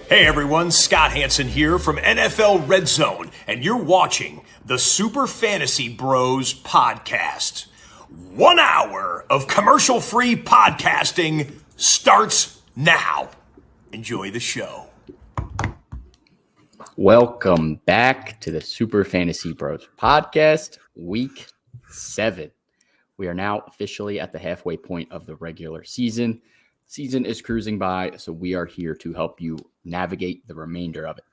Hey everyone, Scott Hansen here from NFL Red Zone, and you're watching the Super Fantasy Bros podcast. 1 hour of commercial-free podcasting starts now. Enjoy the show. Welcome back to the Super Fantasy Bros podcast, week 7. We are now officially at the halfway point of the regular season. Season is cruising by, so we are here to help you navigate the remainder of it.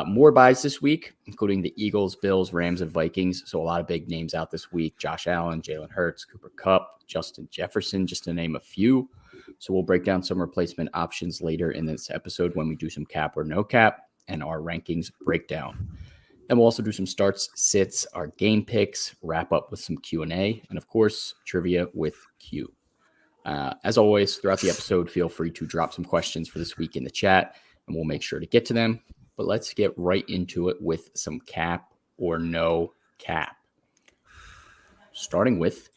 More buys this week, including the Eagles, Bills, Rams, and Vikings. So a lot of big names out this week. Josh Allen, Jalen Hurts, Cooper Kupp, Justin Jefferson, just to name a few. So we'll break down some replacement options later in this episode when we do some cap or no cap and our rankings breakdown. Then we'll also do some starts, sits, our game picks, wrap up with some Q&A, and of course, trivia with Q. As always, throughout the episode, feel free to drop some questions for this week in the chat, and we'll make sure to get to them. But let's get right into it with some cap or no cap. Starting with,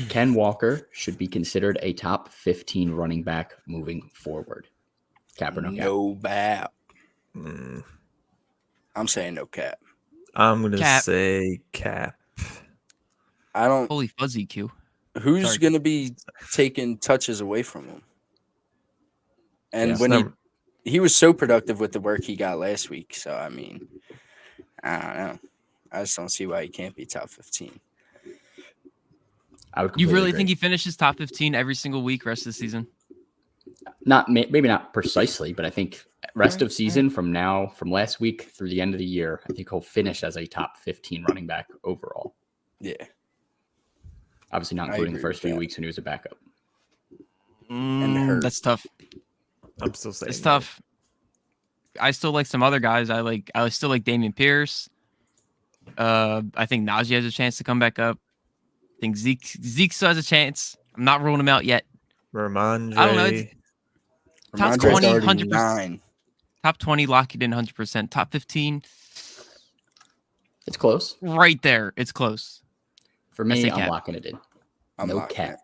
Ken Walker should be considered a top 15 running back moving forward. Cap or no cap? No cap. I'm saying no cap. I'm going to say cap. I don't. Holy fuzzy, Q. Who's going to be taking touches away from him? And when he was so productive with the work he got last week. So, I mean, I don't know. I just don't see why he can't be top 15. You really think he finishes top 15 every single week rest of the season? Maybe not precisely, but I think rest of season from last week through the end of the year, I think he'll finish as a top 15 running back overall. Yeah. Obviously not including the first few weeks when he was a backup. That's tough. I'm still saying it's tough. I still like some other guys. I still like Dameon Pierce. I think Najee has a chance to come back up. I think Zeke still has a chance. I'm not ruling him out yet. Ramondre. I don't know. Top 20, 100%. Top 20, lock it in 100%. Top 15. It's close. Right there. It's close. For me, I'm locking it in. No cap.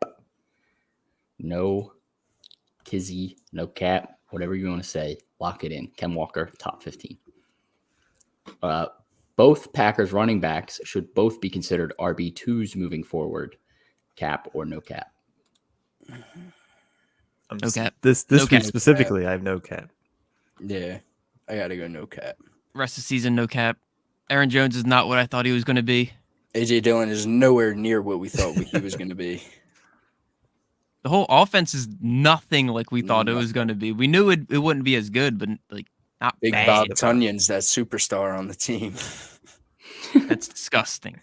No kizzy, no cap, whatever you want to say. Lock it in. Ken Walker, top 15. Both Packers running backs should both be considered RB2s moving forward. Cap or no cap? No cap. This no week cap. specifically, I have no cap. Yeah, I got to go no cap. Rest of the season, no cap. Aaron Jones is not what I thought he was going to be. A.J. Dillon is nowhere near what we thought he was going to be. The whole offense is nothing like we thought it was going to be. We knew it wouldn't be as good, but not Big bad. Bob Tunion's that superstar on the team. That's disgusting.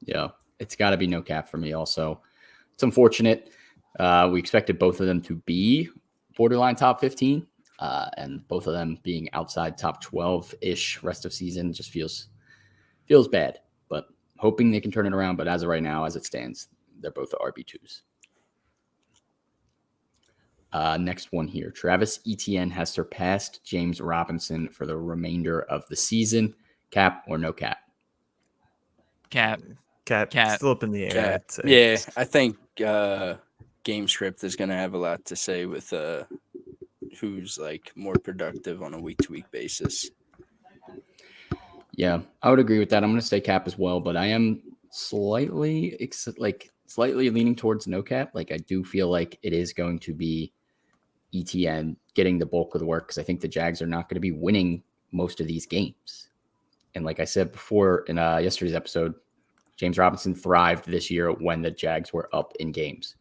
Yeah, it's got to be no cap for me also. It's unfortunate. We expected both of them to be borderline top 15, and both of them being outside top 12-ish rest of season just feels bad. But hoping they can turn it around. But as of right now, as it stands, they're both the RB2s. Next one here. Travis Etienne has surpassed James Robinson for the remainder of the season. Cap or no cap? Cap. Still up in the air. Yeah, I think game script is going to have a lot to say with who's like more productive on a week-to-week basis. Yeah, I would agree with that. I'm going to say cap as well, but I am slightly leaning towards no cap. Like, I do feel like it is going to be ETN getting the bulk of the work because I think the Jags are not going to be winning most of these games. And like I said before in yesterday's episode, James Robinson thrived this year when the Jags were up in games.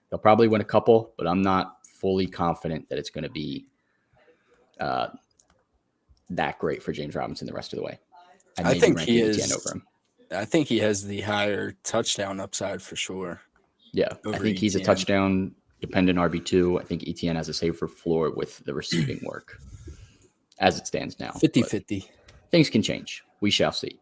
They'll probably win a couple, but I'm not fully confident that it's going to be that great for James Robinson the rest of the way. I think he ranking is. Etienne over him. I think he has the higher touchdown upside for sure. Yeah, I think he's a touchdown dependent RB2. I think Etienne has a safer floor with the receiving work as it stands now. 50-50. Things can change. We shall see.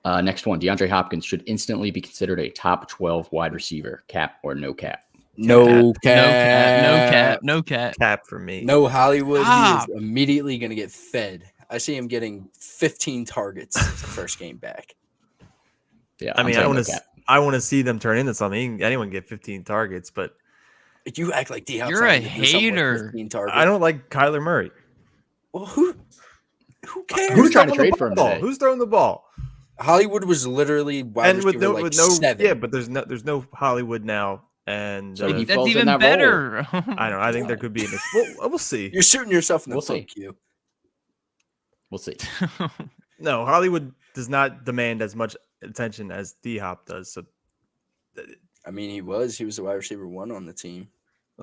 Next one, DeAndre Hopkins should instantly be considered a top 12 wide receiver, cap or no cap. No cap. No cap. Cap for me. No Hollywood. Stop. He is immediately going to get fed. I see him getting 15 targets the first game back. Yeah, I mean, I want to see them turn into something. Anyone get 15 targets, but You act like D-Hop's You're not a gonna do something with hater. 15 targets. I don't like Kyler Murray. Well, who cares? Who's trying to throwing trade the for him ball? today? Who's throwing the ball? Hollywood was literally wide And receiver with like no, 7. yeah, but there's no Hollywood now, and So he That's falls in even that better. I don't know. I think there could be we'll see. You're shooting yourself in the We'll see. foot, Q. We'll see. No, Hollywood does not demand as much attention as D-Hop does. So, I mean, he was the wide receiver 1 on the team.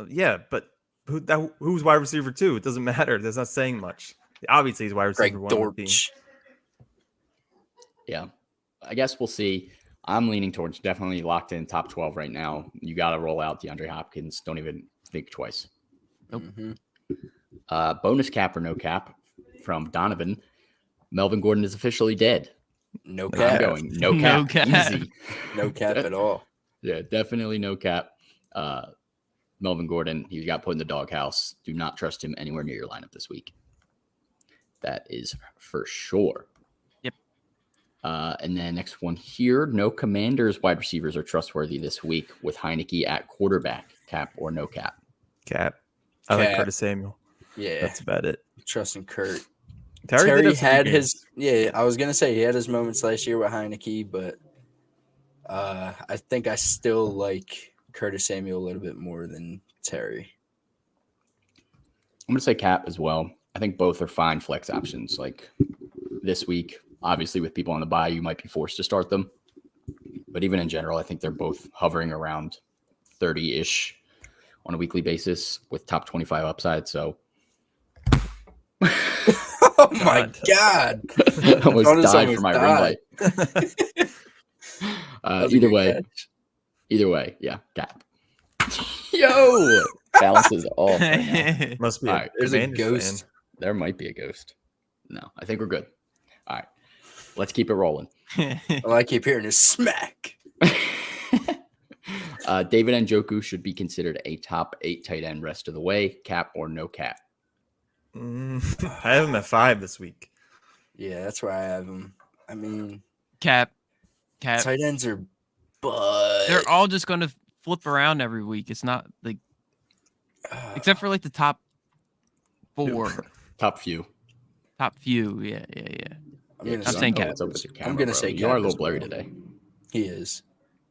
yeah, but who's wide receiver 2? It doesn't matter. That's not saying much. Obviously, he's wide Greg receiver 1 on the team. Dortch. Yeah, I guess we'll see. I'm leaning towards definitely locked in top 12 right now. You got to roll out DeAndre Hopkins. Don't even think twice. Nope. Mm-hmm. Bonus cap or no cap from Donovan. Melvin Gordon is officially dead. No I'm cap. going no No cap. cap. Easy. No cap at all. Yeah, definitely no cap. Melvin Gordon, he got put in the doghouse. Do not trust him anywhere near your lineup this week. That is for sure. Yep. And then next one here, no Commanders wide receivers are trustworthy this week with Heineke at quarterback, cap or no cap. Cap. I like Cap. Curtis Samuel. Yeah. That's about it. Trusting Kurt. Terry did have some had good his I was gonna say he had his moments last year with Heineke, but I think I still like Curtis Samuel a little bit more than Terry. I'm gonna say cap as well. I think both are fine flex options. Like this week, obviously with people on the bye, you might be forced to start them. But even in general, I think they're both hovering around 30-ish on a weekly basis with top 25 upside. So Oh my God! I almost Jonas died for my ring light. Either way, yeah, cap. Yo, balances off. Right now. Must be. All right, There's a Commanders ghost. There might be a ghost. No, I think we're good. All right, let's keep it rolling. All I keep hearing is smack. David Njoku should be considered a top 8 tight end rest of the way, cap or no cap. fan. I have him at 5 this week. Yeah, that's where I have him. I mean, Cap. tight ends are, but They're all just going to flip around every week. It's not like, except for like the top 4, Top few. top few. Yeah. I'm saying cap. I'm gonna say you are a cap little as blurry well. today. He is.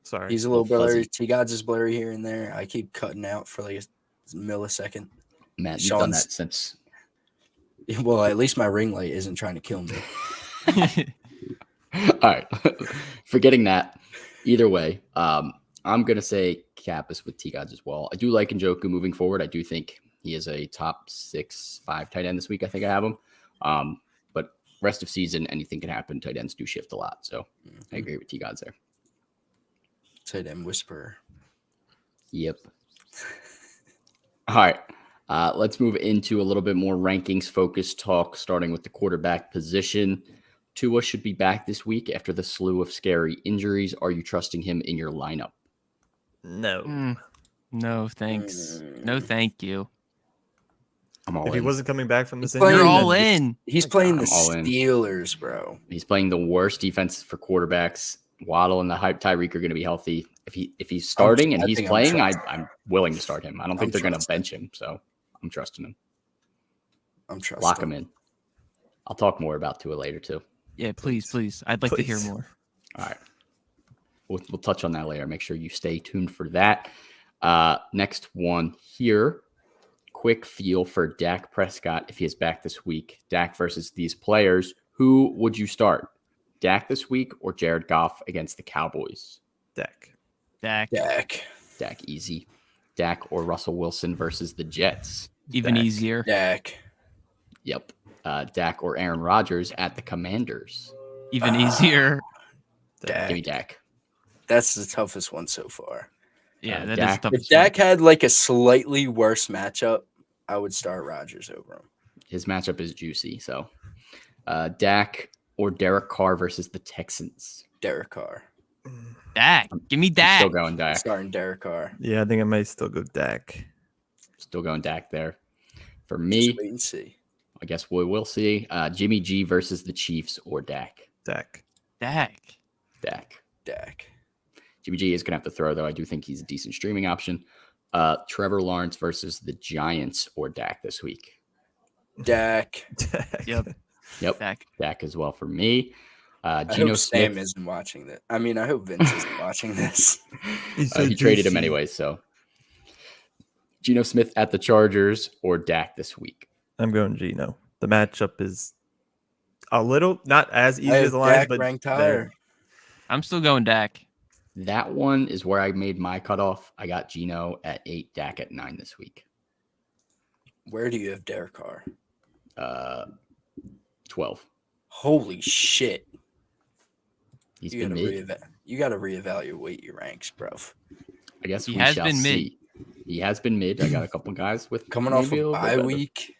Sorry. He's a little Little fuzzy. blurry. T-Gods is blurry here and there. I keep cutting out for like a millisecond. Matt, you've done Sean's- that since. Well, at least my ring light isn't trying to kill me. All right. Forgetting that. Either way, I'm going to say cap is with T-Gods as well. I do like Njoku moving forward. I do think he is a top 6-5 tight end this week. I think I have him. But rest of season, anything can happen. Tight ends do shift a lot. So I agree with T-Gods there. Tight end whisperer. Yep. All right. Let's move into a little bit more rankings focused talk, starting with the quarterback position. Tua should be back this week after the slew of scary injuries. Are you trusting him in your lineup? No. No, thanks. No, thank you. I'm all If he in. wasn't coming back from this He's playing You're injury, all then in. He's playing the I'm all in. Steelers, bro. He's playing the worst defense for quarterbacks. Waddle and the Tyreek are going to be healthy. If he's starting and I he's think I'm playing, trusting. I'm willing to start him. I don't think I'm they're going to trusting. bench him, so I'm trusting him. I'm trusting. Lock him in. I'll talk more about Tua later too. Yeah, please. I'd like to hear Please. more. All right. We'll touch on that later. Make sure you stay tuned for that. Next one here. Quick feel for Dak Prescott if he is back this week. Dak versus these players. Who would you start? Dak this week or Jared Goff against the Cowboys? Dak. Dak. Dak easy. Dak or Russell Wilson versus the Jets? Even Dak. easier. Dak. Yep. Dak or Aaron Rodgers at the Commanders. Even easier. Give me Dak. That's the toughest one so far. Yeah, that is Dak- tough. If Dak had like a slightly worse matchup, I would start Rodgers over him. His matchup is juicy. So Dak or Derek Carr versus the Texans. Derek Carr. Dak. Give me I'm Dak. still going Dak. Starting Derek Carr. Yeah, I think I might still go Dak. Still going Dak there. For Just me, wait and see. I guess we will see. Jimmy G versus the Chiefs or Dak. Dak. Dak. Dak. Jimmy G is going to have to throw, though. I do think he's a decent streaming option. Trevor Lawrence versus the Giants or Dak this week. Dak. Dak. Yep. Dak. Dak as well for me. I Geno hope Sam Smith. isn't watching that. I mean, I hope Vince isn't watching this. He's so He traded him juicy. anyway, so. Geno Smith at the Chargers or Dak this week. I'm going Geno. The matchup is a little not as easy I as have the Lions, Dak but ranked there. higher. I'm still going Dak. That one is where I made my cutoff. I got Geno at 8, Dak at 9 this week. Where do you have Derek Carr? 12. Holy shit. He's You been gotta, mid. you gotta reevaluate your ranks, bro. I guess He we has shall been mid. see. He has been mid. I got a couple guys with Coming off maybe a little bit bye better. week.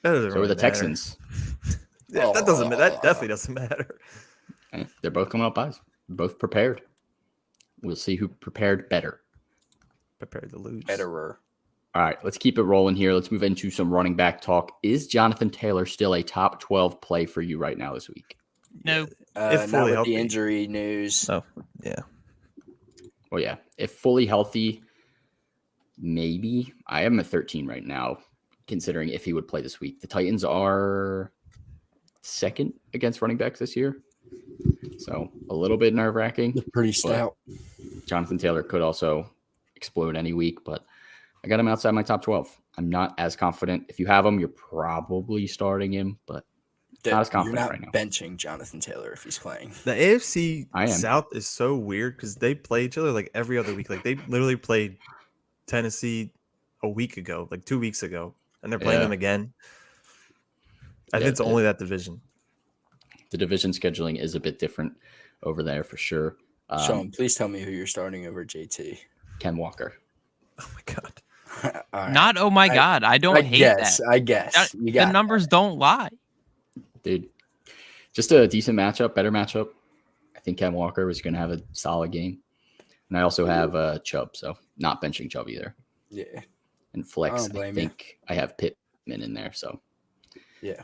That doesn't So are really the matter. Texans. Yeah, that doesn't. That definitely doesn't matter. They're both coming up buys. Both prepared. We'll see who prepared better. Prepared to lose. Betterer. All right, let's keep it rolling here. Let's move into some running back talk. Is Jonathan Taylor still a top 12 play for you right now this week? No. If Not fully with healthy. the injury news. Oh, yeah. Well, yeah. If fully healthy, maybe. I am at 13 right now, considering if he would play this week. The Titans are second against running backs this year. So a little bit nerve-wracking. They're pretty stout. Jonathan Taylor could also explode any week, but I got him outside my top 12. I'm not as confident. If you have him, you're probably starting him, but not as confident You're not right now. benching Jonathan Taylor if he's playing. The AFC I am. South is so weird because they play each other like every other week. Like they literally played Tennessee a week ago, like 2 weeks ago, and they're playing Yeah. them again. I Yeah, think it's only that division. The division scheduling is a bit different over there for sure. Sean, please tell me who you're starting over JT. Ken Walker. Oh my god. All right. Not, oh my God. I don't hate that. I guess. You The got numbers don't lie. Dude, just a decent matchup, better matchup. I think Ken Walker was going to have a solid game. And I also have Chubb, so not benching Chubb either. Yeah. And I flex, don't I blame think I have Pittman in there, so Yeah.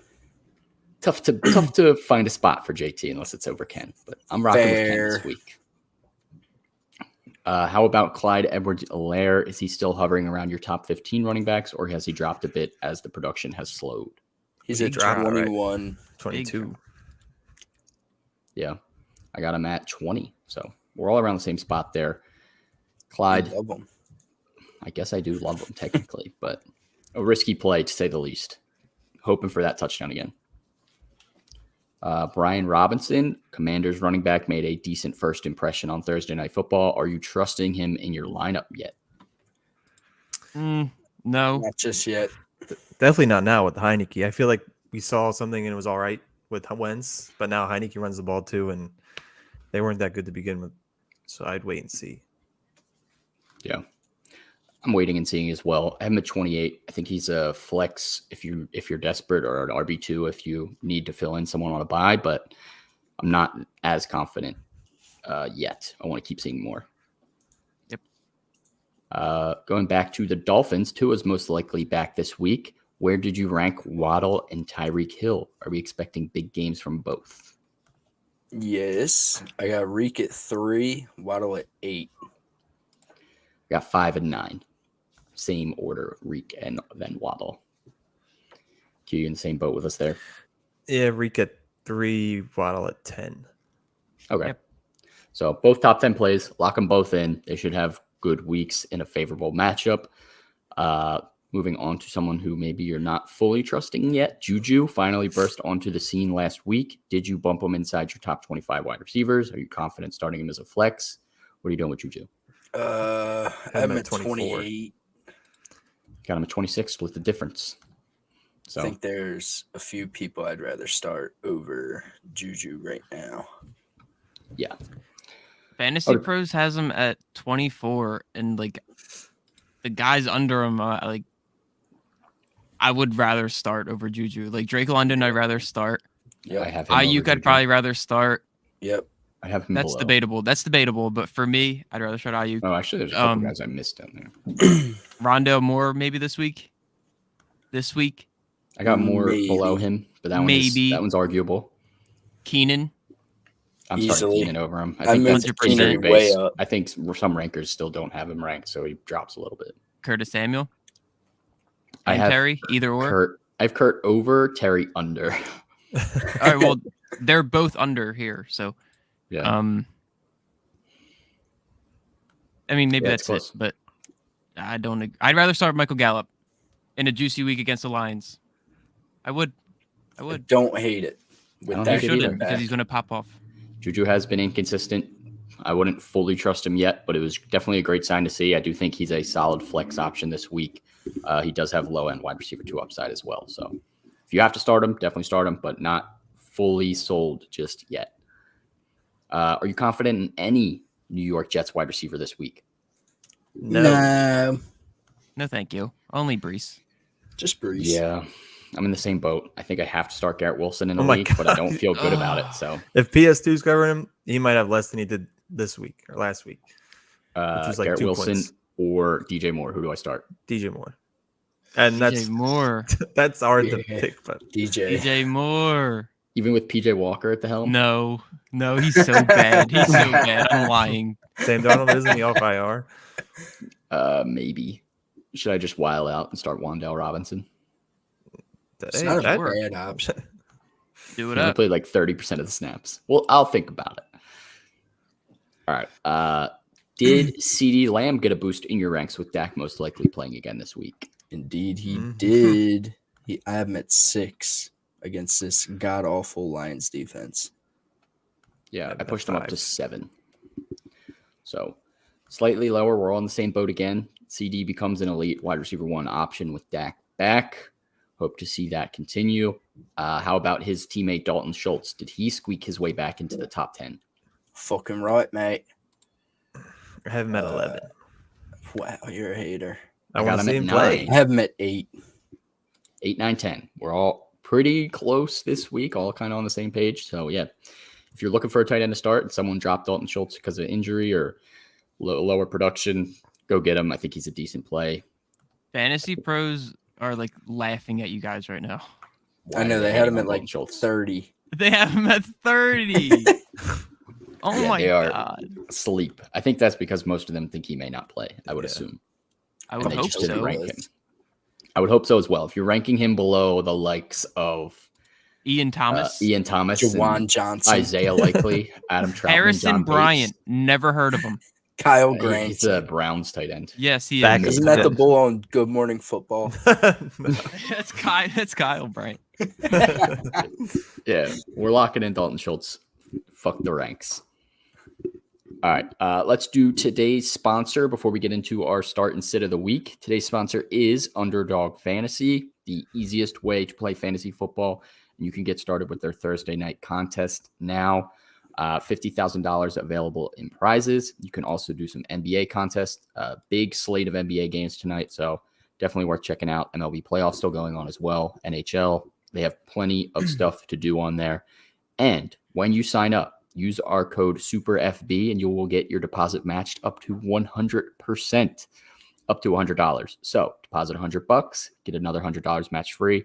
tough to find a spot for JT unless it's over Ken. But I'm rocking with Ken Fair. this week. How about Clyde Edwards-Helaire? Is he still hovering around your top 15 running backs, or has he dropped a bit as the production has slowed? He's He at dropped, right? 21. 22. Yeah, I got him at 20. So we're all around the same spot there. I Clyde, love him. I guess I do love him technically, but a risky play to say the least. Hoping for that touchdown again. Brian Robinson, Commanders running back, made a decent first impression on Thursday Night Football. Are you trusting him in your lineup yet? No. Not just yet. Definitely not now with Heineke. I feel like we saw something and it was all right with Wentz, but now Heineke runs the ball too, and they weren't that good to begin with. So I'd wait and see. Yeah. I'm waiting and seeing as well. I have him at 28. I think he's a flex if you're desperate, or an RB2 if you need to fill in someone on a buy, but I'm not as confident yet. I want to keep seeing more. Yep. Going back to the Dolphins, Tua is most likely back this week. Where did you rank Waddle and Tyreek Hill? Are we expecting big games from both? Yes. I got Reek at 3, Waddle at 8. Got 5 and 9. Same order, Reek and then Waddle. Q, you in the same boat with us there? Yeah, Reek at 3, Waddle at 10. Okay. Yep. So both top 10 plays, lock them both in. They should have good weeks in a favorable matchup. Moving on to someone who maybe you're not fully trusting yet. Juju finally burst onto the scene last week. Did you bump him inside your top 25 wide receivers? Are you confident starting him as a flex? What are you doing with Juju? I'm at 28. Got him at 26, split the difference. So I think there's a few people I'd rather start over Juju right now. yeah. Fantasy Pros has him at 24, and like the guys under him, like I would rather start over Juju. Like Drake London, I'd rather start. Yep. I have him Ayuk, I'd probably rather start. Yep. I have him That's below. debatable. That's debatable. But for me, I'd rather start Ayuk. Oh, actually, there's a couple guys I missed down there. Rondale Moore, maybe this week. I got Moore Maybe. below him, but that one's arguable. Keenan. I'm Easily. starting Keenan over him. I I think moved that's Keenan very way base. up. I think some rankers still don't have him ranked, so he drops a little bit. Curtis Samuel. I And have Terry, either or. I have Kurt over, Terry under. All right, well, they're both under here, so Yeah. I mean, maybe Yeah, that's it's close. it, but I'd rather start Michael Gallup in a juicy week against the Lions. I would. I don't hate it. I don't With You hate it that either. shouldn't because he's going to pop off. Juju has been inconsistent. I wouldn't fully trust him yet, but it was definitely a great sign to see. I do think he's a solid flex option this week. He does have low-end wide receiver 2 upside as well. So if you have to start him, definitely start him, but not fully sold just yet. Are you confident in any New York Jets wide receiver this week? No. No, thank you. Only Brees. Just Brees. Yeah, I'm in the same boat. I think I have to start Garrett Wilson in the Oh my league, but I don't feel good about it. So If PS2's covering him, he might have less than he did this week or last week. was like Garrett 2 Wilson points. or DJ Moore. Who do I start? DJ Moore. And DJ Moore. that's hard to Yeah. pick, but DJ Moore. Even with PJ Walker at the helm? No, he's so bad. He's so bad. I'm lying. Sam Darnold isn't he off IR? Maybe. Should I just while out and start Wan'Dale Robinson? It's Hey, not a that- bad option. Do He it only up. played like 30% of the snaps. Well, I'll think about it. All right. Did CD Lamb get a boost in your ranks with Dak most likely playing again this week? Indeed, he Mhm. did. I have him at 6 against this god-awful Lions defense. Yeah, I've I got pushed him up 5. to 7. So slightly lower. We're all in the same boat again. CD becomes an elite wide receiver 1 option with Dak back. Hope to see that continue. How about his teammate Dalton Schultz? Did he squeak his way back into the top 10? Fucking right, mate. I have him at 11. Wow, you're a hater. I I want got to him see at him play. 9. I have him at 8. 8, 9, 10. We're all pretty close this week, all kind of on the same page. So, yeah, if you're looking for a tight end to start and someone dropped Dalton Schultz because of injury or lower production, go get him. I think he's a decent play. Fantasy pros are like laughing at you guys right now. I know they had him at like 30. They have him at 30. Oh Yeah, my they are. god. Sleep. I think that's because most of them think he may not play, I would Yeah. assume. I And would they hope just didn't so. rank him. I would hope so as well. If you're ranking him below the likes of Ian Thomas. Ian Thomas, Jawan and Johnson. Isaiah Likely, Adam Troutman, Harrison John Bryant. Bates. Never heard of him. Kyle He's Grant. a Browns tight end. Yes, he Back is. in Isn't that the Yeah. bull on Good Morning Football? That's Kyle Bryant. Yeah, we're locking in Dalton Schultz. Fuck the ranks. All right, let's do today's sponsor before we get into our start and sit of the week. Today's sponsor is Underdog Fantasy, the easiest way to play fantasy football. And you can get started with their Thursday night contest now. $50,000 available in prizes. You can also do some NBA contests. Big slate of NBA games tonight, so definitely worth checking out. MLB playoffs still going on as well. NHL, they have plenty of stuff to do on there. And when you sign up, use our code SUPERFB and you will get your deposit matched up to 100%, up to $100. So deposit $100, get another $100 match free.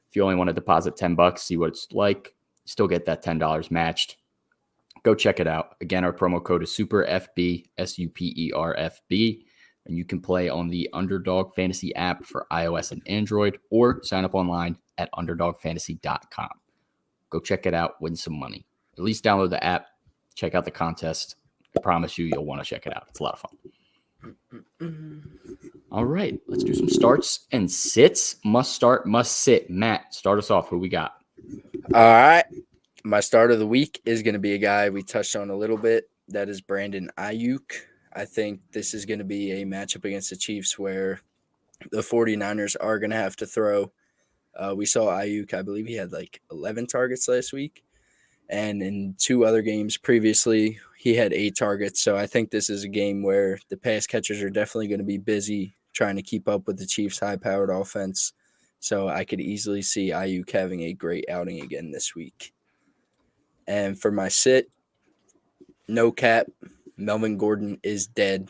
If you only want to deposit $10, see what it's like, still get that $10 matched. Go check it out. Again, our promo code is SUPERFB, SUPERFB, and you can play on the Underdog Fantasy app for iOS and Android, or sign up online at underdogfantasy.com. Go check it out, win some money. At least download the app, check out the contest. I promise you'll want to check it out. It's a lot of fun. All right, let's do some starts and sits. Must start, must sit. Matt, start us off. Who we got? All right. My start of the week is going to be a guy we touched on a little bit. That is Brandon Ayuk. I think this is going to be a matchup against the Chiefs where the 49ers are going to have to throw. We saw Ayuk, I believe he had like 11 targets last week. And in 2 other games previously, he had 8 targets. So I think this is a game where the pass catchers are definitely going to be busy trying to keep up with the Chiefs' high-powered offense. So I could easily see Ayuk having a great outing again this week. And for my sit, no cap, Melvin Gordon is dead.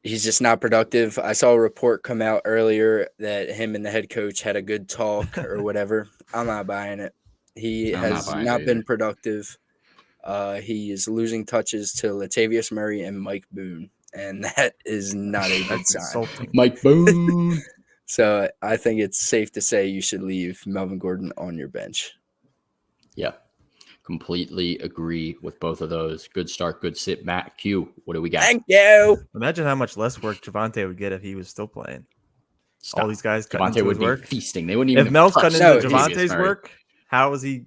He's just not productive. I saw a report come out earlier that him and the head coach had a good talk or whatever. I'm not buying it. He has not been productive. He is losing touches to Latavius Murray and Mike Boone, and that is not a good sign. Insulting. Mike Boone. So I think it's safe to say you should leave Melvin Gordon on your bench. Yeah, completely agree with both of those. Good start, good sit. Matt Q, what do we got? Thank you. Imagine how much less work Javonte would get if he was still playing. Stop. All these guys cutting Javonte into would his be work. feasting. They wouldn't even. If Mel's cutting into Latavius Javonte's Murray. work, how is he?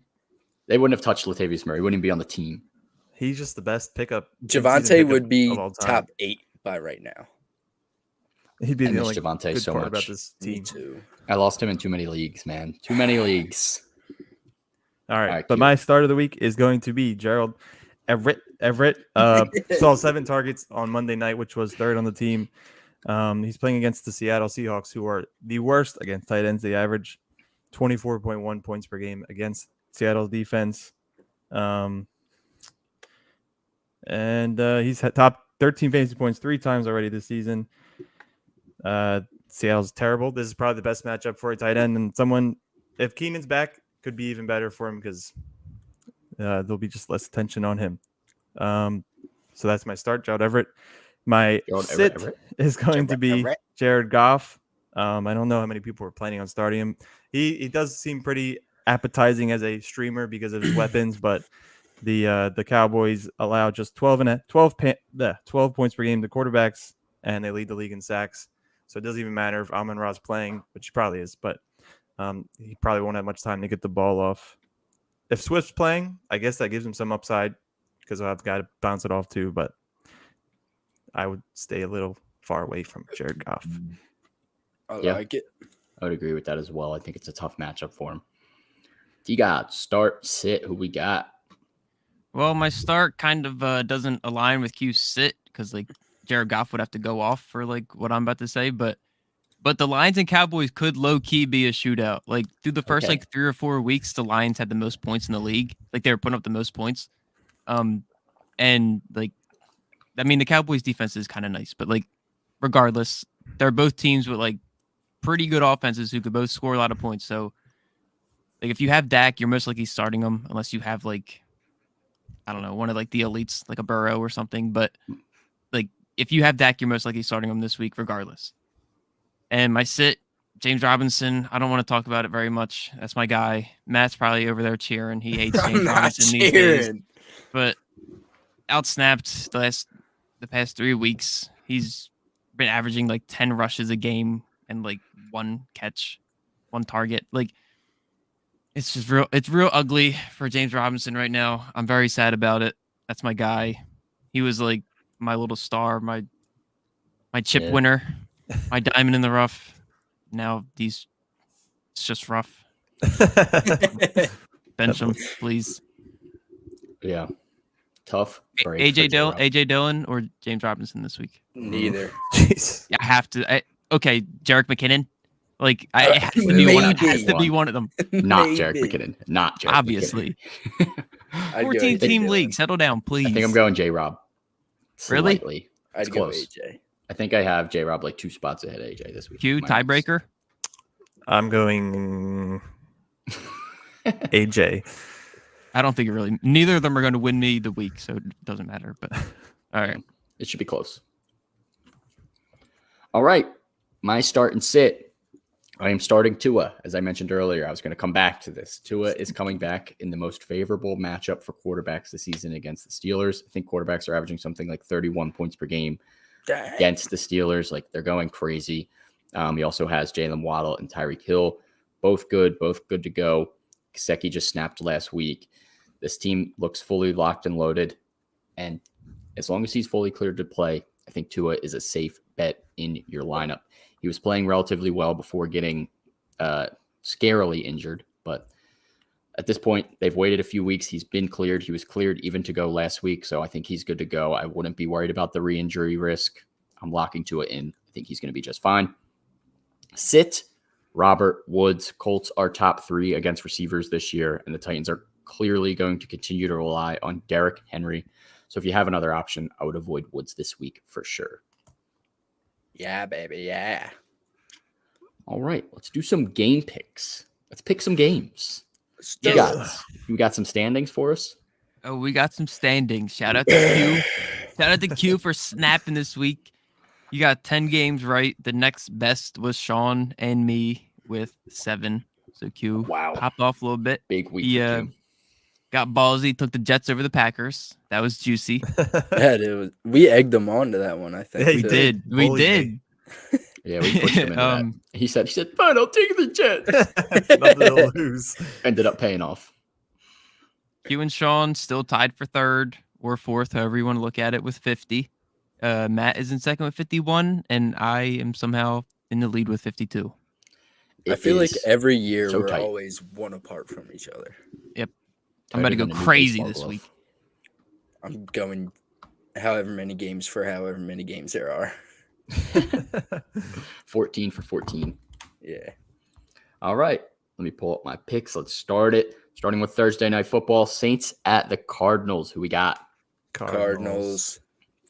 They wouldn't have touched Latavius Murray. He wouldn't even be on the team. He's just the best pickup. Javonte would be of all time. top 8 by right now. He'd be I the miss only Javonte good so part much. about this Me team. too. I lost him in too many leagues, man. Too many leagues. All right, right, but Q. my start of the week is going to be Gerald Everett. Saw 7 targets on Monday night, which was 3rd on the team. He's playing against the Seattle Seahawks, who are the worst against tight ends. They average 24.1 points per game against Seattle's defense. And he's had top 13 fantasy points 3 times already this season. Seattle's terrible. This is probably the best matchup for a tight end, and someone, if Keenan's back, could be even better for him because there'll be just less attention on him. So that's my start, Gerald Everett. My sit is going to be Jared Goff. I don't know how many people are planning on starting him. He does seem pretty appetizing as a streamer because of his weapons, but the Cowboys allow just 12 points per game to quarterbacks, and they lead the league in sacks. So it doesn't even matter if Amon-Ra's playing, which he probably is, but he probably won't have much time to get the ball off. If Swift's playing, I guess that gives him some upside because I'll have the guy to bounce it off to, but I would stay a little far away from Jared Goff. I like it. I would agree with that as well. I think it's a tough matchup for him. You got start, sit, who we got? Well, my start kind of doesn't align with Q's sit because like Jared Goff would have to go off for like what I'm about to say, but the Lions and Cowboys could low key be a shootout. Like through the first like 3 or 4 weeks, the Lions had the most points in the league. Like they were putting up the most points. And like, I mean, the Cowboys defense is kind of nice, but like, regardless, they're both teams with like pretty good offenses who could both score a lot of points. So, like, if you have Dak, you're most likely starting him unless you have like, I don't know, one of like the elites, like a Burrow or something. But like, if you have Dak, you're most likely starting him this week, regardless. And my sit, James Robinson. I don't want to talk about it very much. That's my guy. Matt's probably over there cheering. He hates James Robinson these days. But outsnapped the past 3 weeks. He's been averaging like 10 rushes a game and like 1 catch, 1 target. Like it's real ugly for James Robinson right now. I'm very sad about it. That's my guy. He was like my little star, my chip winner, my diamond in the rough. Now it's just rough. Bench him, please. Yeah. Tough. AJ Dillon or James Robinson this week? Neither. Jeez. I have to. Okay, Jerick McKinnon. Like it has to be one. It has to be one of them. Not Jerick McKinnon. Not Jerick. Obviously. McKinnon. 14-team league. Settle down, please. I think I'm going J-Rob. Really? Slightly. I'd go AJ. I think I have J-Rob like 2 spots ahead of AJ this week. Q tiebreaker. I'm going AJ. I don't think it really. Neither of them are going to win me the week, so it doesn't matter. But all right, it should be close. All right, my start and sit. I am starting Tua. As I mentioned earlier, I was going to come back to this. Tua is coming back in the most favorable matchup for quarterbacks this season against the Steelers. I think quarterbacks are averaging something like 31 points per game against the Steelers. Like they're going crazy. He also has Jalen Waddle and Tyreek Hill, both good to go. Gesicki just snapped last week. This team looks fully locked and loaded, and as long as he's fully cleared to play, I think Tua is a safe bet in your lineup. He was playing relatively well before getting scarily injured, but at this point, they've waited a few weeks. He's been cleared. He was cleared even to go last week, so I think he's good to go. I wouldn't be worried about the re-injury risk. I'm locking to it in. I think he's going to be just fine. Sit, Robert Woods. Colts are top 3 against receivers this year, and the Titans are clearly going to continue to rely on Derrick Henry. So if you have another option, I would avoid Woods this week for sure. Yeah, baby, yeah. All right, let's do some game picks. Let's pick some games. You got some standings for us? Oh, we got some standings. Shout out to Q. Shout out to Q for snapping this week. You got 10 games right. The next best was Sean and me with 7. So Q popped off a little bit. Big week. He got ballsy, took the Jets over the Packers. That was juicy. Yeah, we egged them on to that one, I think. We did. We did. Yeah, we pushed him into that. He said, fine, I'll take the Jets. Nothing to lose. Ended up paying off. Q and Sean still tied for 3rd or 4th, however you want to look at it, with 50. Matt is in 2nd with 51, and I am somehow in the lead with 52. I feel like every year so we're tight. always one apart from each other. Yep. I'm about to go crazy this week. I'm going however many games for however many games there are. 14 for 14. Yeah. All right. Let me pull up my picks. Let's start it. Starting with Thursday Night Football. Saints at the Cardinals. Who we got? Cardinals.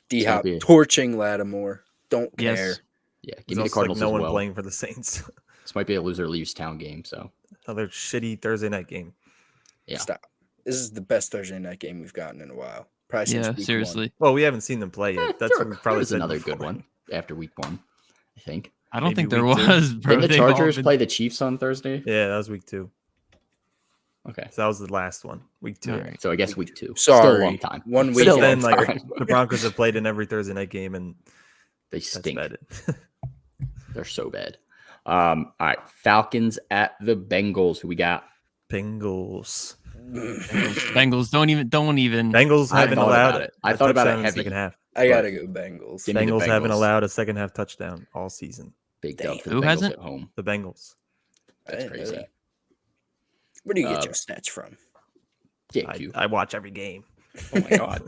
D-Hop Champion. torching Lattimore. Don't care. Yes. Yeah, There's give me the also, Cardinals no as one well. playing for the Saints. This might be a loser leaves town game. So Another shitty Thursday night game. yeah. Stop. This is the best Thursday night game we've gotten in a while. Probably since Yeah, week seriously. Well, we haven't seen them play yet. That's what we probably was said another before. good one after week 1, I think. I don't Maybe think there week 2. was, bro. Didn't the They've all Chargers been- play the Chiefs on Thursday? Yeah, that was week 2. Okay. So that was the last one, week 2. All right. So I guess week 2. Sorry. Still a long time. 1 week. Still But a then, long like, time. the Broncos have played in every Thursday night game, and They that's stink. bad. They're so bad. All right. Falcons at the Bengals. Who we got? Bengals. Bengals don't even. Bengals I haven't thought allowed about it. I a thought about it touchdown in the heavy. second half. I gotta go Bengals. Give me the Bengals haven't Bengals. allowed a second half touchdown all season. Big dub for the Who Bengals hasn't? at home. The Bengals. I That's didn't know crazy. that. Where do you get Uh, your stats from? Yeah, Q. I watch every game. Oh my god.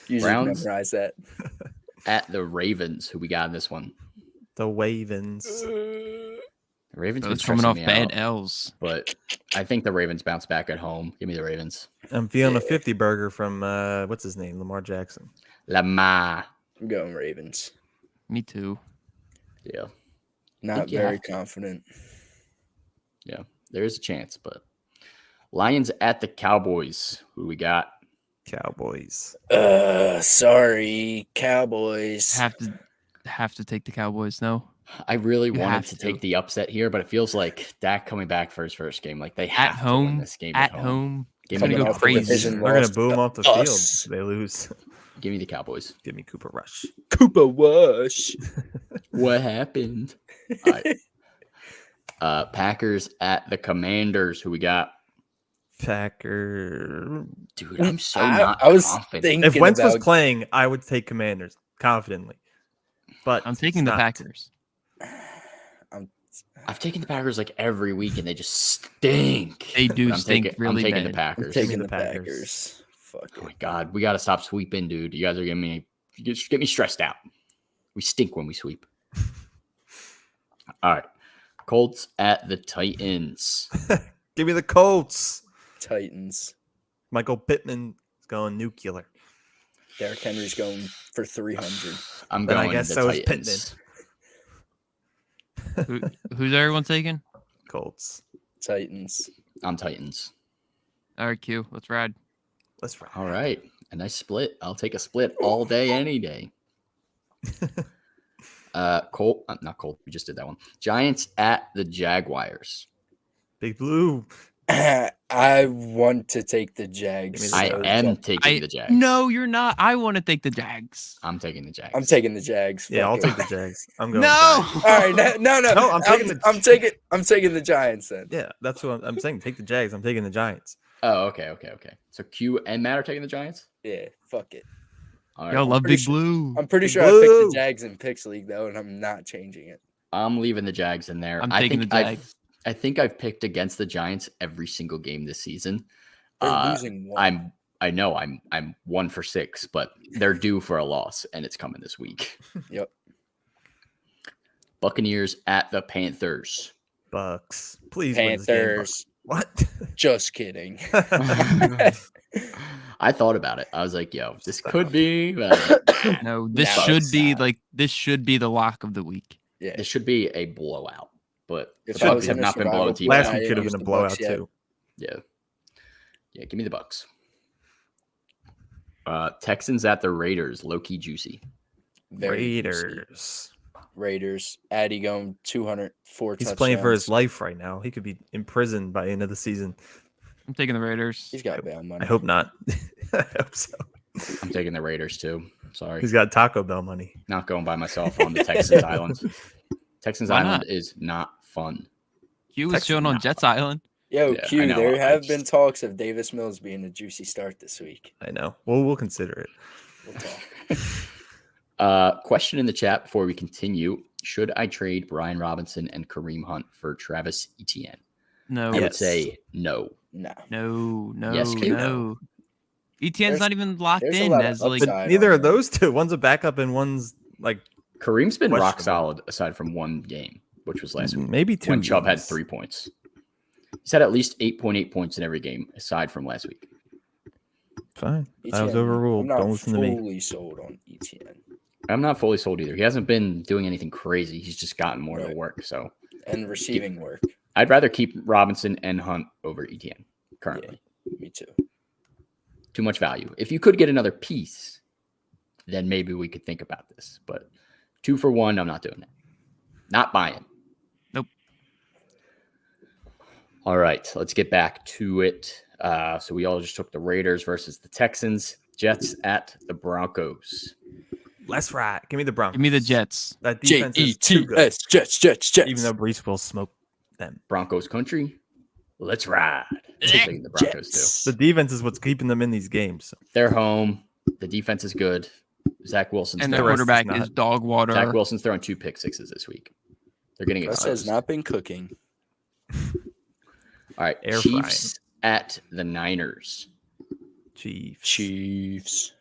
You just Browns? memorize that. At the Ravens. Who we got in this one? The Ravens. The Ravens It's been coming off stressing me bad out, L's. but I think the Ravens bounce back at home. Give me the Ravens. I'm feeling a 50 burger from what's his name? Lamar Jackson. Lamar. I'm going Ravens. Me too. Yeah. Not Think you very have to. confident. Yeah. There is a chance, but Lions at the Cowboys. Who we got? Cowboys. Sorry, Cowboys. Have to take the Cowboys. No. I really wanted have to to. take the upset here, but it feels like Dak coming back for his first game. Like they At have to win home. this game At home. Give It's me gonna the go off the crazy. division They're gonna loss boom to off the us. field. They lose. Give me the Cowboys. Give me Cooper Rush. Cooper Wash. What happened? All right. Packers at the Commanders. Who we got? Packer. Dude, I'm so not I was confident. thinking If Wentz was about playing, I would take Commanders confidently. But I'm taking it's the not. Packers. I've taken the Packers like every week, and they just stink. They do But I'm stink taking, really I'm taking bad. the Packers. Give me taking the the Packers. Packers. Fuck Oh it. my god, we got to stop sweeping, dude. You guys are getting me. You just get me stressed out. We stink when we sweep. All right, Colts at the Titans. Give me the Colts. Titans. Michael Pittman is going nuclear. Derrick Henry's going for 300. I'm Then I going guess the so is Titans. Who's everyone taking? Colts. Titans. I'm Titans. All right, Q. Let's ride. Let's ride. All right, a nice split. I'll take a split all day, any day. Colt, not Colt. We just did that one. Giants at the Jaguars. Big Blue. I want to take the Jags. I so am bad. taking the Jags. No, you're not. I want to take the Jags. I'm taking the Jags. I'm taking the Jags. Yeah, Fuck I'll it. take the Jags. I'm going. No. Giants. All right, no. No, I'm taking I'm taking the Giants then. Yeah, that's what I'm saying. Take the Jags. I'm taking the Giants. Oh, okay. So Q and Matt are taking the Giants. Yeah, fuck it. All Y'all right. love pretty Big sure- Blue. I'm pretty Big sure I picked Blue. the Jags in Picks League though, and I'm not changing it. I'm leaving the Jags in there. I'm I taking think the Jags. I think I've picked against the Giants every single game this season. They're losing one. I know I'm 1 for 6, but they're due for a loss, and it's coming this week. Yep. Buccaneers at the Panthers. Bucks. Please win this game. Panthers. What? Just kidding. I thought about it. I was like, yo, this could be. No, this No, should it's be not. this should be the lock of the week. Yeah. This should be a blowout, but If the I Bucs was have in a not been survival blown to you. pool, Last I week didn't could have use been a the Bucks blowout yet. too. Yeah, give me the Bucks. Texans at the Raiders, low-key juicy. Very juicy. Raiders. Addy going 204 He's touchdowns. playing for his life right now. He could be imprisoned by the end of the season. I'm taking the Raiders. He's got bail money. I hope not. I hope so. I'm taking the Raiders too. Sorry, He's got Taco Bell money. not going by myself on the Texans Island. Texans Why Island not? is not fun. Q was Texans chilling on not Jets fun. Island. Yo, Yeah, I Q, know. there I have just- been talks of Davis Mills being a juicy start this week. I know. Well, we'll consider it. We'll talk. Question in the chat before we continue. Should I trade Brian Robinson and Kareem Hunt for Travis Etienne? No, I would Yes. say no. No. no, Yes, Q. no. ETN's There's- not even locked there's a in lot of as like upside. But neither on of there. those two. One's a backup and one's like Kareem's been rock Questionable. solid aside from one game, which was last week maybe two. when Chubb had games. 3 points. He's had at least 8.8 points in every game aside from last week. Fine. I was ETN, overruled. I'm not Don't listen to me. fully sold on ETN. I'm not fully sold either. He hasn't been doing anything crazy. He's just gotten more of the Right. work. So And receiving work. I'd rather keep Robinson and Hunt over Etienne currently. Me too. Too much value. If you could get another piece, then maybe we could think about this. But 2 for 1, I'm not doing it. Not buying. Nope. All right, let's get back to it. So we all just took the Raiders versus the Texans. Jets at the Broncos. Let's ride. Give me the Broncos. give me the Jets. That defense is too good. Jets, Jets. Even though Brees will smoke them. Broncos country. Let's ride. I'm taking the Broncos too. The defense is what's keeping them in these games. They're home. The defense is good. Zach Wilson's And the their throwing. rest is quarterback not. is dog water. Zach Wilson's throwing 2 pick sixes this week. They're getting Russ has exposed. not been cooking. All right, Air Chiefs at the Niners. Chiefs.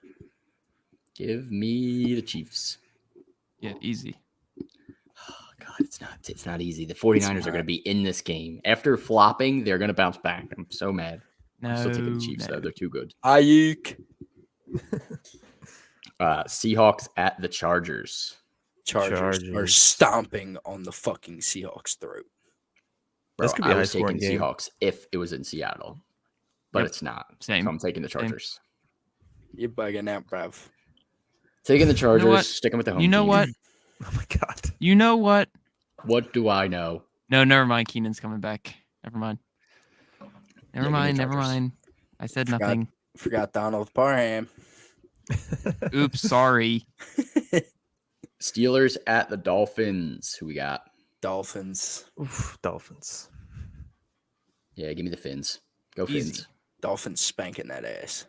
Give me the Chiefs. Yeah, easy. Oh, God, it's not easy. The 49ers are going to be in this game. After flopping, they're going to bounce back. I'm so mad. No, I'm still taking the Chiefs, no. though. They're too good. Ayuk. Seahawks at the Chargers. Chargers are Chargers. stomping on the fucking Seahawks' throat. Bro, This could be a I was high-scoring taking game. Seahawks if it was in Seattle, but Yep. it's not. Same. So I'm taking the Chargers. You're bugging out, bruv. Taking the Chargers, what? sticking with the home You know team. what? Oh my god. You know what? What do I know? No, never mind. Keenan's coming back. Never mind. Never give me mind. Never Chargers. mind. I said Forgot. nothing. Forgot Donald Parham. Oops, sorry. Steelers at the Dolphins. Who we got? Dolphins. Oof, Dolphins. Yeah, give me the Fins. Go Easy. Fins. Dolphins spanking that ass.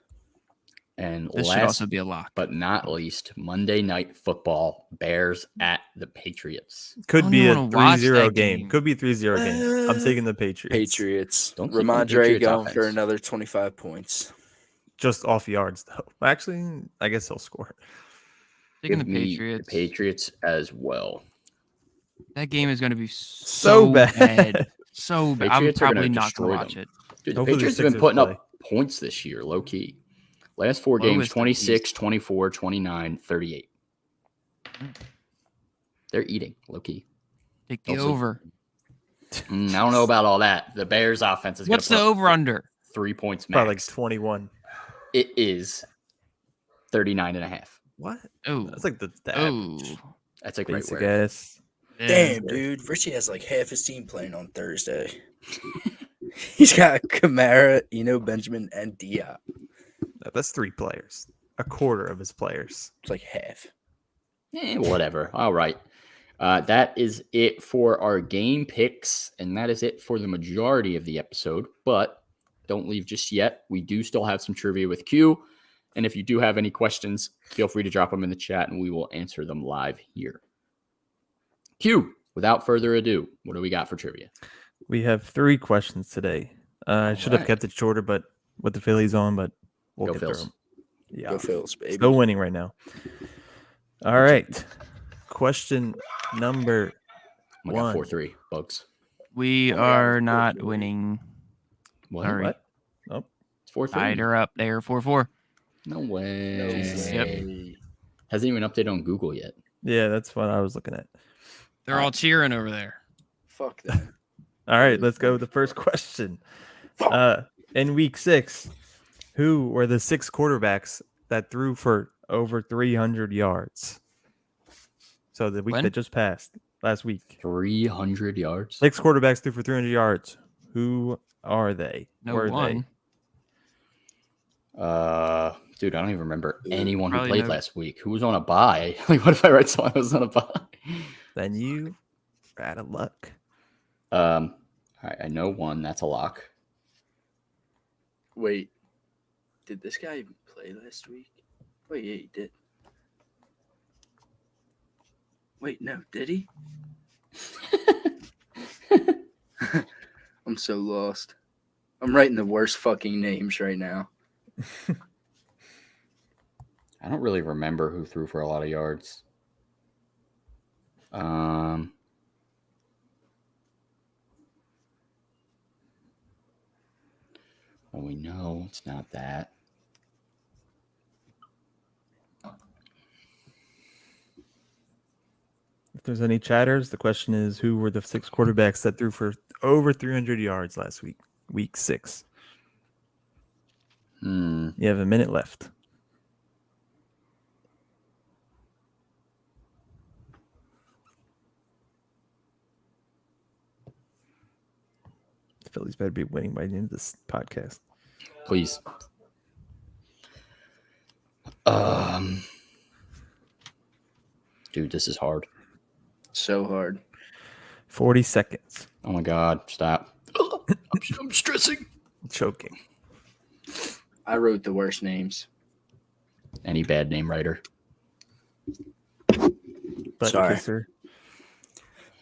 And This should last also be a lock. but not least, Monday Night Football. Bears at the Patriots. Could don't be a even wanna watch 3-0 that game. game. Could be 3-0 game. I'm taking the Patriots. Patriots. Don't sleep on the Ramondre Patriots going for offense. another 25 points. Just off yards though. Actually, I guess he'll score. Taking the Give me Patriots. The Patriots as well. That game is going to be so bad. So bad. Patriots are I'm gonna probably not destroy going to watch them. it. Dude, the Hopefully the Patriots have been Sixers putting play. up points this year, low key. Last 4 Lowest games, of 26, 24, 29, 38. They're eating, low key. Take the Don't sleep. over. I don't know about all that. The Bears offense is going What's to the put over under? 3 points Probably like max. 21. It is 39.5. What? Oh, That's like the oh, That's like right basic where. ass. Damn, dude. Richie has like half his team playing on Thursday. He's got Kamara, Benjamin, and Diop. That's 3 players. A quarter of his players. It's like half. Whatever. All right. That is it for our game picks, and that is it for the majority of the episode. But don't leave just yet. We do still have some trivia with Q. And if you do have any questions, feel free to drop them in the chat, and we will answer them live here. Q, without further ado, what do we got for trivia? We have 3 questions today. I should have kept it shorter, but with the Phillies on, but we'll get through them. Yeah. Go Phils, baby. Still winning right now. All right. Question number I got 1. 4-3, Bugs. We are not winning. Sorry. What? Oh, It's 4-3. Tied her up there, 4-4. No way. No Yep. way. Hasn't even updated on Google yet. yeah, that's what I was looking at. They're all cheering over there. Fuck that. All right, let's go with the first question. In week 6, who were the 6 quarterbacks that threw for over 300 yards? So the week When? that just passed, last week. 300 yards. 6 quarterbacks threw for 300 yards. Who are they? No Were one. Dude, I don't even remember anyone who Probably played no. last week. Who was on a bye? Like, what if I read someone who was on a bye? Then you are out of luck. All right, I know one. That's a lock. Wait. Did this guy even play last week? Wait, yeah, he did. Wait, no, did he? I'm so lost. I'm writing the worst fucking names right now. I don't really remember who threw for a lot of yards. Well, we know it's not that. If there's any chatters, the question is, who were the 6 quarterbacks that threw for over 300 yards last week? Week 6. You have a minute left. The Phillies better be winning by the end of this podcast. Please. Dude, this is hard. So hard. 40 seconds. Oh my God, stop. I'm stressing. Choking. I wrote the worst names. Any bad name writer? Butt Sorry. kisser.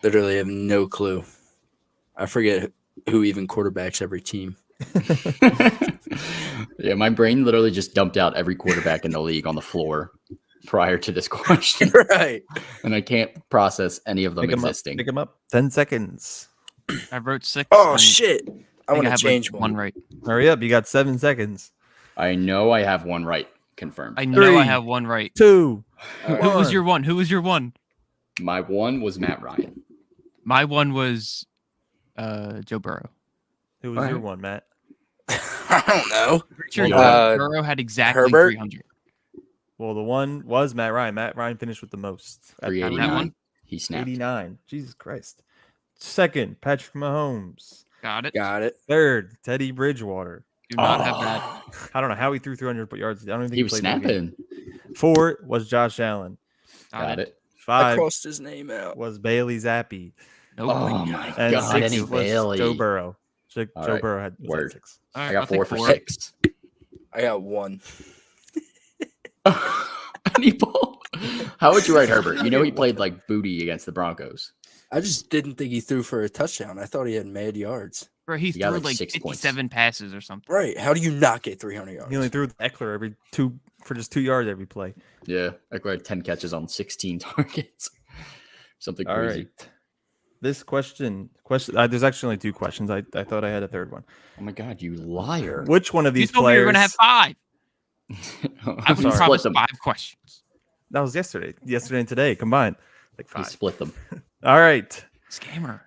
Literally have no clue. I forget who even quarterbacks every team. Yeah, my brain literally just dumped out every quarterback in the league on the floor prior to this question. Right. And I can't process any of them existing. Pick them up. 10 seconds. I wrote 6. Oh, and shit. I want to have, change like, one. right. Hurry up. You got 7 seconds. I know I have one right confirmed. I know 3, I have one right. 2. All right. Who was your one? Who was your one? My one was Matt Ryan. My one was Joe Burrow. Who was All your right. one, Matt? I don't know. Sure, Uh, Burrow had exactly Herbert? 300. Well, the one was Matt Ryan. Matt Ryan finished with the most. At 389. one? He snapped. 89. Jesus Christ. Second, Patrick Mahomes. Got it. Got it. Third, Teddy Bridgewater. Do not have that. I don't know how he threw 300 yards. I don't even think He was played that game. snapping. 4 was Josh Allen. Got it. I 5 crossed his name out. was Bailey Zappi. Nope. Oh my And God, 6 Eddie was Bailey. Joe Burrow. Joe All right. Burrow had was at Word. 6. All I right, got I'll take 4 for 4. 6. I got 1. Any ball. How would you write Herbert? You know he played like booty against the Broncos. I just didn't think he threw for a touchdown. I thought he had mad yards. Bro, he got threw like like 6 points. 57 passes or something. Right. How do you not get 300 yards? He only threw Eckler every 2 for just 2 yards every play. Yeah, I had 10 catches on 16 targets. Something All crazy. right. This question there's actually only 2 questions. I thought I had a third one. Oh my God, you liar. Which one of You these told me players? you were going to have 5. I was Split promised them. 5 questions. That was yesterday. Yesterday and today combined. Like He 5. split them. All right. Scammer.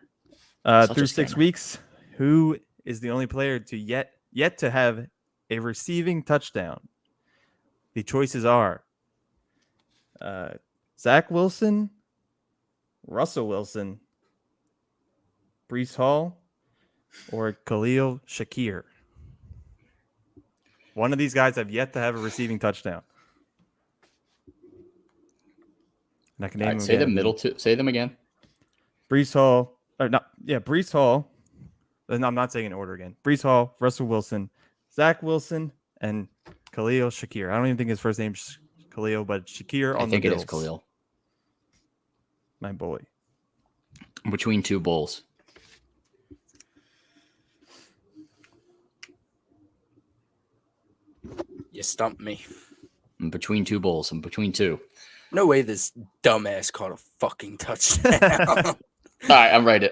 Such a Through 6 scammer. weeks, who is the only player to yet to have a receiving touchdown? The choices are Zach Wilson, Russell Wilson, Breece Hall, or Khalil Shakir. One of these guys have yet to have a receiving touchdown. And I can name All right, them say the again. middle two. Say them again. Breece Hall. Breece Hall. No, I'm not saying in order again. Breece Hall, Russell Wilson, Zach Wilson, and Khalil Shakir. I don't even think his first name's Khalil, but Shakir on I think the it Bills. is Khalil. My boy. Between 2 bulls. You stumped me. I'm between two bulls. I'm between two. No way this dumbass caught a fucking touchdown. All right, I wrote it.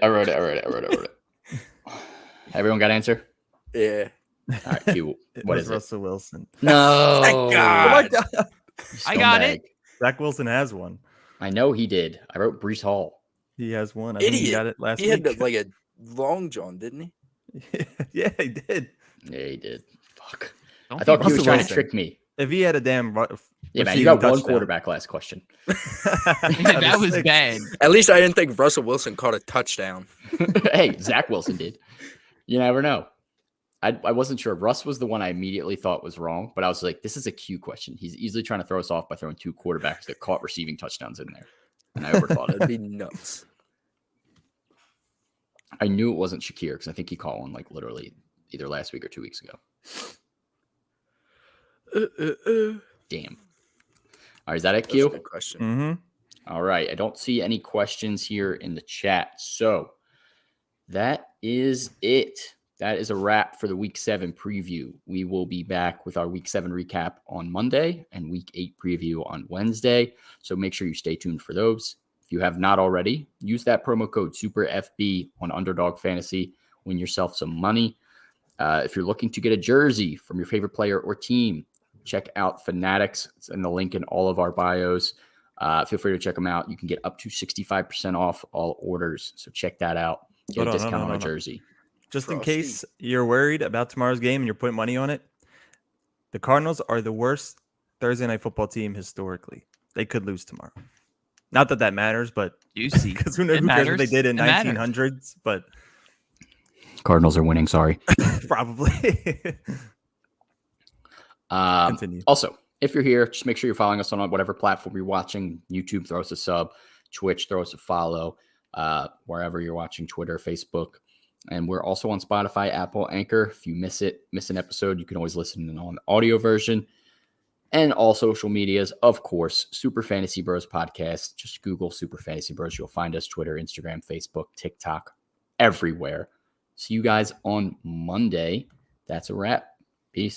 Everyone got an answer? Yeah. All right, Q. What is it? Russell Wilson. No. Thank God. I got it. Zach Wilson has one. I know he did. I wrote Brees Hall. He has one. I think he got it last He week. had like a long john, didn't he? Yeah, he did. Yeah, he did. Fuck. Don't I thought be he was Russell trying to Wilson. trick me. If he had a damn Yeah, man, you got one quarterback last question. that was bad. At least I didn't think Russell Wilson caught a touchdown. Hey, Zach Wilson did. You never know. I wasn't sure. Russ was the one I immediately thought was wrong, but I was like, this is a Q question. He's easily trying to throw us off by throwing two quarterbacks that caught receiving touchdowns in there. And I overthought it. That'd be nuts. I knew it wasn't Shakir because I think he caught one like literally either last week or 2 weeks ago. Damn. All right, is that it, Q? That's a good question. Mm-hmm. All right. I don't see any questions here in the chat. So that is it. That is a wrap for the Week 7 preview. We will be back with our Week 7 recap on Monday and Week 8 preview on Wednesday. So make sure you stay tuned for those. If you have not already, use that promo code SuperFB on Underdog Fantasy. Win yourself some money. If you're looking to get a jersey from your favorite player or team, check out Fanatics. It's in the link in all of our bios. Feel free to check them out. You can get up to 65% off all orders. So check that out. Get a discount on a jersey. Just in case you're worried about tomorrow's game and you're putting money on it, the Cardinals are the worst Thursday night football team historically. They could lose tomorrow. Not that matters, but because who cares what they did in 1900s? But Cardinals are winning. Sorry. Probably. Continue. Also, if you're here, just make sure you're following us on whatever platform you're watching. YouTube, throw us a sub. Twitch, throw us a follow. Wherever you're watching, Twitter, Facebook. And we're also on Spotify, Apple, Anchor. If you miss an episode, you can always listen in on the audio version. And all social medias, of course, Super Fantasy Bros Podcast. Just Google Super Fantasy Bros. You'll find us Twitter, Instagram, Facebook, TikTok, everywhere. See you guys on Monday. That's a wrap. Peace.